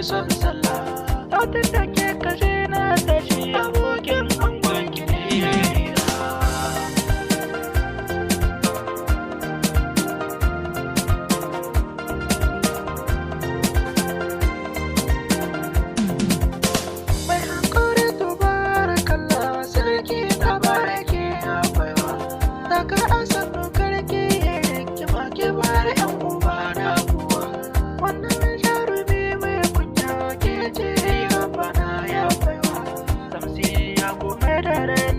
son sallah. Sautin da ke kashe na tashi abokin angon ki ne ya hira. Mai hankali tubarakallah sarki tabarake akwai wa. Daga asan karki hikima ke bare yan uba na kuwa. Wannan jarumi mai kunya ke ce bana ya baiwa tamsiya kuma da ran